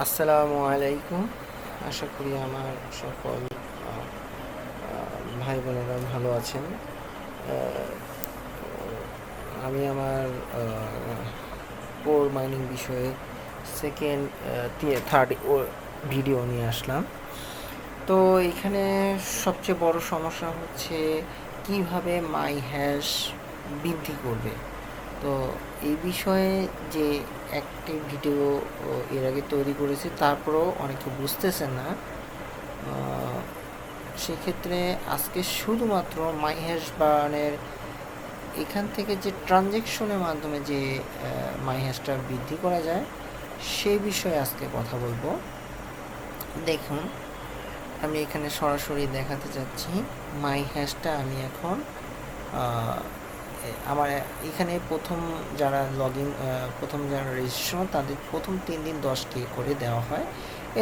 আসসালামু আলাইকুম। আশা করি আমার সকল ভাই বোনেরা ভালো আছেন। আমি আমার কোর মাইনিং বিষয়ে সেকেন্ড থার্ড ভিডিও নিয়ে আসলাম। তো এখানে সবচেয়ে বড় সমস্যা হচ্ছে কিভাবে মাই হ্যাশ বৃদ্ধি করবে। তো এই বিষয়ে যে একটি ভিডিও এর আগে তৈরি করেছি, তারপরেও অনেকে বুঝতেছেন না। সেক্ষেত্রে আজকে শুধুমাত্র মাই হ্যাশ বার্নের এখান থেকে যে ট্রানজ্যাকশনের মাধ্যমে যে মাই হ্যাশটা বৃদ্ধি করা যায় সেই বিষয়ে আজকে কথা বলবো। দেখুন, আমি এখানে সরাসরি দেখাতে চাচ্ছি মাই হ্যাশটা। আমি এখন আমার এখানে প্রথম যারা প্রথম যারা রেজিস্ট্রেশন তাদের প্রথম 3 দিন 10K করে দেওয়া হয়।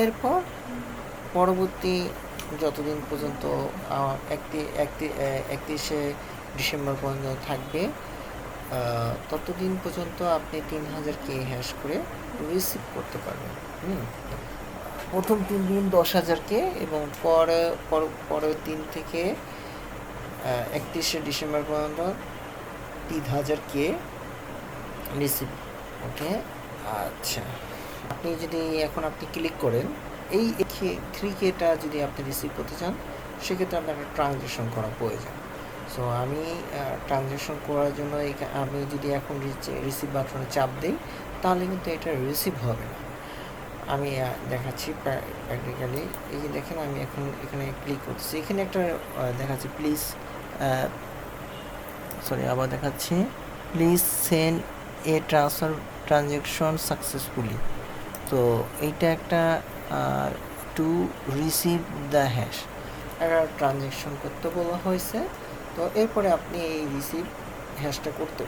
এরপর পরবর্তী যতদিন পর্যন্ত 31শে ডিসেম্বর পর্যন্ত থাকবে, ততদিন পর্যন্ত আপনি 3000K হ্যাশ করে রিসিভ করতে পারবেন। প্রথম 3 দিন 10,000K এবং পরের দিন থেকে 31শে ডিসেম্বর পর্যন্ত 3000K রিসিভ। ওকে, আচ্ছা, আপনি যদি এখন ক্লিক করেন এই 3Kটা যদি আপনি রিসিভ করতে চান, সেক্ষেত্রে আপনার একটা ট্রানজ্যাকশন করা প্রয়োজন। সো আমি ট্রানজ্যাকশন করার জন্য আমি যদি এখন রিসিভ বাটনে চাপ দিই, তাহলে কিন্তু এটা রিসিভ হবে না। আমি দেখাচ্ছি প্র্যাকটিক্যালি। এই যে দেখেন, আমি এখন এখানে ক্লিক করতেছি, এখানে একটা দেখাচ্ছি আবার দেখাচ্ছি please send A transaction successfully. তো এইটা একটা টু রিসিভ দ্য হ্যাশ, একটা ট্রানজ্যাকশন করতে বলা হয়েছে। তো এরপরে আপনি এই রিসিভ হ্যাশটা করতে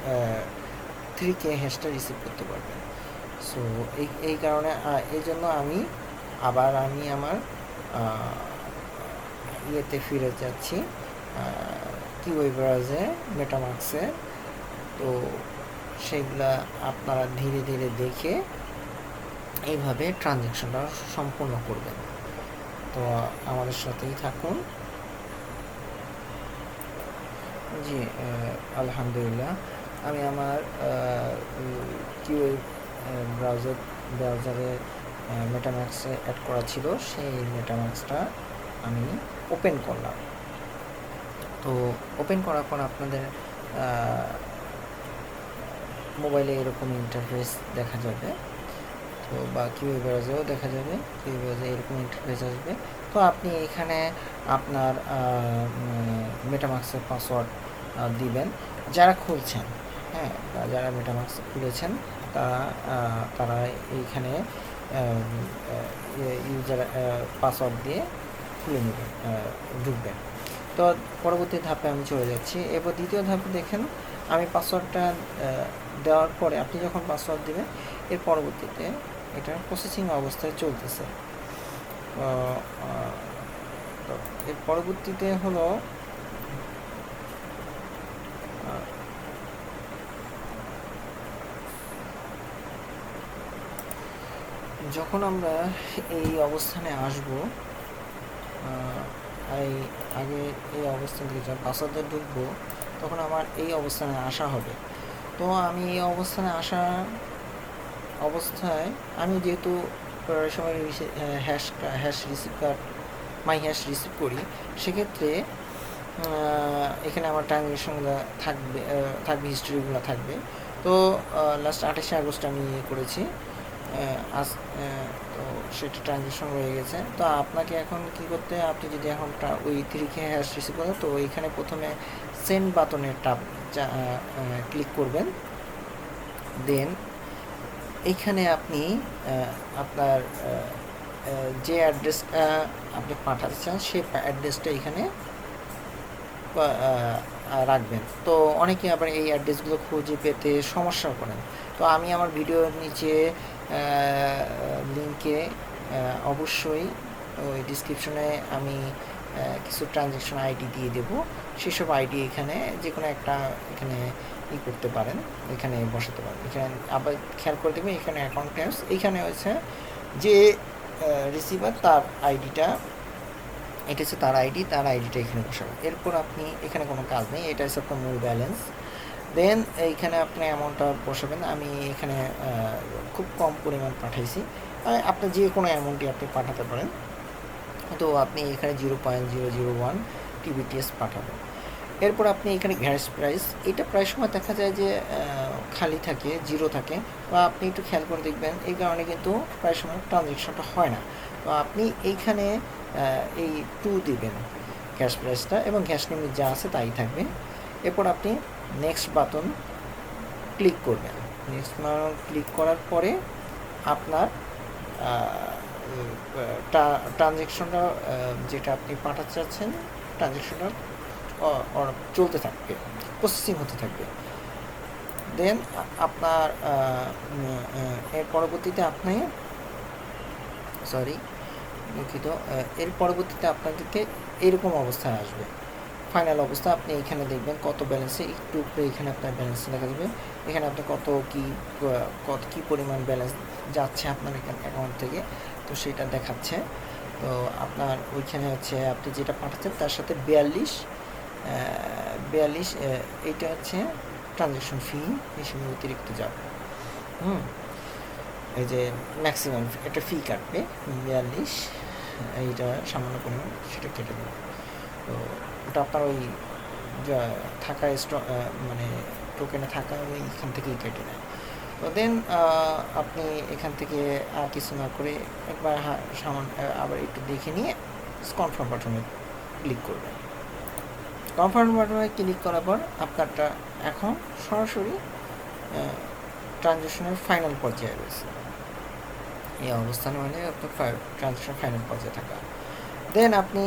3K হ্যাশটা রিসিভ করতে পারবেন। সো এই কারণে এই জন্য আমি আমার ইয়েতে ফিরে যাচ্ছি, কিউই ব্রাউজার মেটামাস্কে। তো সেইগুলা আপনারা ধীরে ধীরে দেখে এইভাবে ট্রানজ্যাকশনটা সম্পূর্ণ করবেন। তো আমাদের সাথেই থাকুন। জি, আলহামদুলিল্লাহ, আমি আমার কিউই ব্রাউজারে মেটামাস্কে অ্যাড করা ছিল, সেই মেটামাস্কটা আমি ওপেন করলাম। তো ওপেন করার পর আপনাদের মোবাইলে এরকম ইন্টারফেস দেখা যাবে, তো বা কিউই ব্রাউজারেও দেখা যাবে। কিউই ব্রাউজারে এরকম ইন্টারফেস আসবে। তো আপনি এখানে আপনার মেটামাস্কের পাসওয়ার্ড দিবেন। যারা খুলছেন, হ্যাঁ, যারা মেটামাস্ক খুলেছেন তারা এইখানে ইউজার পাসওয়ার্ড দিয়ে খুলে নেবেন, ঢুকবেন। তো পরবর্তী ধাপে আমি চলে যাচ্ছি। এরপর দ্বিতীয় ধাপে দেখেন, আমি পাসওয়ার্ডটা দেওয়ার পরে আপনি যখন পাসওয়ার্ড দেবেন, এর পরবর্তীতে এটা প্রসেসিং অবস্থায় চলতেছে। এর পরবর্তীতে হলো যখন আমরা এই অবস্থানে আসব, আগে এই অবস্থান থেকে যখন পাসওয়ার্ডে ঢুকবো, তখন আমার এই অবস্থানে আসা হবে। তো আমি এই অবস্থানে অবস্থায় আমি যেহেতু সময় হ্যাশ রিসিভ মাই হ্যাশ রিসিভ করি, সেক্ষেত্রে এখানে আমার ট্রানজ্যাকশনগুলো থাকবে হিস্ট্রিগুলো থাকবে। তো লাস্ট 28শে আগস্ট আমি করেছি, তো সেটা ট্রানজ্যাকশন রয়ে গেছে। তো আপনাকে এখন কি করতে, আপনি যদি এখন ওই 3K হ্যাশ রিসিভ করেন, তো এইখানে প্রথমে সেন্ড বাটনের ক্লিক করবেন। দেন এইখানে আপনি আপনার যে অ্যাড্রেসটা আপনি পাঠাতে চান, সেই অ্যাড্রেসটা এখানে রাখবেন। তো অনেকে আবার এই অ্যাড্রেসগুলো খুঁজে পেতে সমস্যা করেন। তো আমি আমার ভিডিওর নিচে লিঙ্কে অবশ্যই ওই ডিসক্রিপশনে আমি কিছু ট্রানজ্যাকশন আইডি দিয়ে দেবো। সেসব আইডি এখানে যে কোনো একটা এখানে করতে পারেন, এখানে বসাতে পারেন। এখানে আবার খেয়াল করে দেবেন, এখানে অ্যাকাউন্ট টাইমস, এইখানে হচ্ছে যে রিসিভার তার আইডিটা, এটা হচ্ছে তার আইডিটা এখানে বসাবেন। এরপর আপনি এখানে কোনো কাজ নেই, এটা হচ্ছে আপনার মূল ব্যালেন্স। দেন এইখানে আপনি অ্যামাউন্টটা বসাবেন। আমি এখানে খুব কম পরিমাণ পাঠাইছি, আপনি যে কোনো অ্যামাউন্টই আপনি পাঠাতে পারেন। তো আপনি এখানে 0.001 TBTS পাঠাবেন। এরপর আপনি এখানে গ্যাস প্রাইস, এটা প্রায় সময় দেখা যায় যে খালি থাকে, জিরো থাকে, বা আপনি একটু খেয়াল করে দেখবেন, এই কারণে কিন্তু প্রায় সময় ট্রানজ্যাকশনটা হয় না। তো আপনি এইখানে এই 2 দিবেন গ্যাস প্রাইসটা, এবং গ্যাস লিমিট যা আছে তাই থাকবে। এরপর আপনি নেক্সট বাটন ক্লিক করবেন। নেক্সট বাটন ক্লিক করার পরে আপনার ট্রানজ্যাকশনটা যেটা আপনি পাঠাতে চাচ্ছেন, ট্রানজ্যাকশনটা চলতে থাকবে, প্রসেসিং হতে থাকবে। দেন আপনার এর পরবর্তীতে আপনি দুঃখিত, এর পরবর্তীতে আপনাদেরকে এরকম অবস্থায় আসবে, ফাইনাল অবস্থা। আপনি এখানে দেখবেন কত ব্যালেন্সে, একটু উপরে এখানে আপনার ব্যালেন্স দেখা যাবে। এখানে আপনি কত কী পরিমাণ ব্যালেন্স যাচ্ছে আপনার অ্যাকাউন্ট থেকে, তো সেটা দেখাচ্ছে। তো আপনার ওইখানে হচ্ছে আপনি যেটা পাঠাচ্ছেন তার সাথে 42 এইটা হচ্ছে ট্রানজ্যাকশন ফি হিসেবে অতিরিক্ত যাবে। এই যে ম্যাক্সিমাম একটা ফি কাটবে 42, এইটা সামান্য পরিমাণ সেটা কেটে দেবে। তো ওটা আপনার ওই থাকা মানে টোকেনে থাকা ওইখান থেকেই কেটে নেয়। তো দেন আপনি এখান থেকে আর কিছু না করে একবার আবার একটু দেখে নিয়ে কনফার্ম বাটনে ক্লিক করবেন। কনফার্ম বাটনে ক্লিক করার পর আপনারটা এখন সরাসরি ট্রানজ্যাকশনের ফাইনাল পর্যায়ে রয়েছে। এই অবস্থানে মানে আপনার ট্রানজ্যাকশন ফাইনাল পর্যায়ে থাকা। দেন আপনি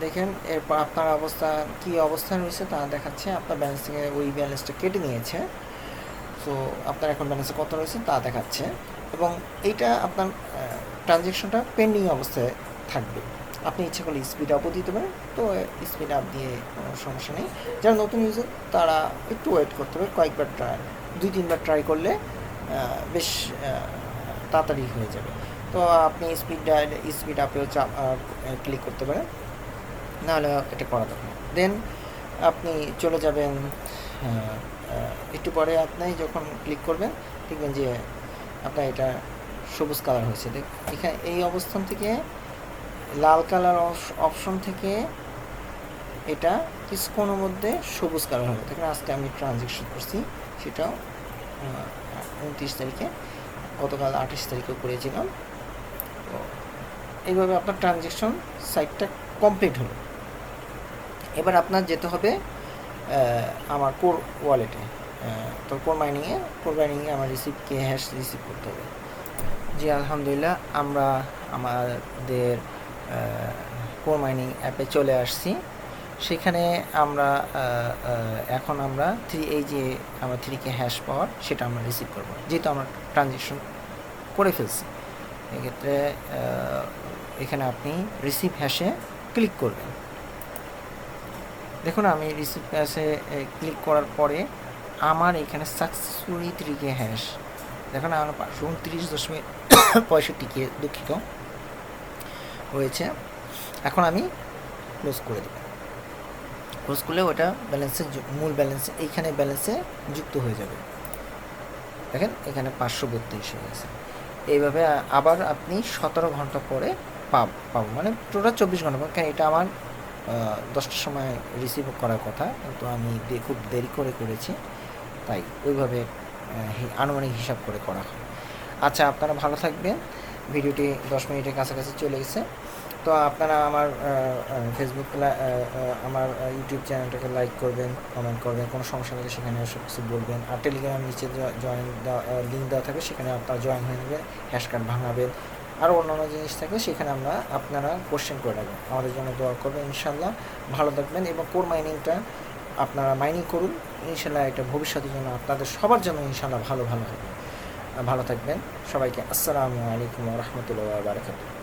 দেখেন এরপর আপনার কী অবস্থা রয়েছে তা দেখাচ্ছে। আপনার ব্যালেন্স থেকে ওই ব্যালেন্সটা কেটে নিয়েছে, সো আপনার এখন ব্যালেন্সে কত রয়েছে তা দেখাচ্ছে, এবং এইটা আপনার ট্রানজ্যাকশনটা পেন্ডিং অবস্থায় থাকবে। আপনি ইচ্ছা করলে স্পিড আপও দিতে পারেন, তো স্পিড আপ দিয়ে কোনো সমস্যা নেই। যারা নতুন ইউজার তারা একটু ওয়েট করতে হবে, কয়েকবার 2-3বার ট্রাই করলে বেশ তাড়াতাড়ি হয়ে যাবে। তো আপনি স্পিড আপেও ক্লিক করতে পারেন, নাহলে এটা করা দরকার। দেন আপনি চলে যাবেন, একটু পরে আপনি যখন ক্লিক করবেন দেখবেন যে আপনার এটা সবুজ কালার হয়েছে। এখানে এই অবস্থান থেকে লাল কালার অপশন থেকে এটা কিছুক্ষণের মধ্যে সবুজ কালার হবে। দেখেন আজকে আমি ট্রানজ্যাকশন করছি, সেটাও 29 তারিখে, গতকাল 28 তারিখেও করেছিলাম। তো এইভাবে আপনার ট্রানজ্যাকশন সাইটটা কমপ্লিট হলো। এবার আপনার যেতে হবে আমার কোর ওয়ালেটে, তো কোর মাইনিংয়ে আমার হ্যাশ রিসিভ করতে হবে। জি আলহামদুলিল্লাহ, আমরা আমাদের কোর মাইনিং অ্যাপে চলে আসছি। সেখানে আমরা এখন আমরা এই যে আমরা 3K হ্যাশ পাওয়ার সেটা আমরা রিসিভ করব, যেহেতু আমরা ট্রানজ্যাকশন করে ফেলছি। এক্ষেত্রে এখানে আপনি রিসিভ হ্যাশে ক্লিক করবেন। দেখুন আমি রিসিভ হ্যাশে ক্লিক করার পরে আমার এখানে সাকসেসফুলি 3K হ্যাশ দেখুন আমার 29.65K দুঃখিত হয়েছে। এখন আমি ক্লোজ করে দেব। ক্লোজ করলে ওটা মূল ব্যালেন্সে এইখানে ব্যালেন্সে যুক্ত হয়ে যাবে। দেখেন এখানে 532 হয়ে গেছে। এইভাবে আবার আপনি 17 ঘন্টা পরে পাবো, মানে টোটাল 24 ঘন্টা পর। কারণ এটা আমার 10টার সময় রিসিভ করার কথা, কিন্তু আমি খুব দেরি করে করেছি, তাই ওইভাবে আনুমানিক হিসাব করে করা হয়। আচ্ছা, আপনারা ভালো থাকবেন। ভিডিওটি 10 মিনিটের কাছাকাছি চলে গেছে। তো আপনারা আমার আমার ইউটিউব চ্যানেলটাকে লাইক করবেন, কমেন্ট করবেন, কোনো সমস্যা থাকলে সেখানে সব কিছু বলবেন। আর টেলিগ্রাম নিচে লিঙ্ক দেওয়া থাকবে, সেখানে আপনারা জয়েন হয়ে নেবেন, হ্যাশ কার্ড ভাঙাবেন, আরও অন্যান্য জিনিস থাকলে সেখানে আপনারা কোশ্চেন করে রাখবেন। আমাদের জন্য দোয়া করবেন। ইনশাল্লাহ ভালো থাকবেন, এবং কোর মাইনিংটা আপনারা মাইনিং করুন। ইনশাল্লাহ এটা ভবিষ্যতের জন্য আপনাদের সবার জন্য ইনশাল্লাহ ভালো হবে। ভালো থাকবেন। সবাইকে আসসালামু আলাইকুম ওয়া রাহমাতুল্লাহি ওয়া বারাকাতুহু।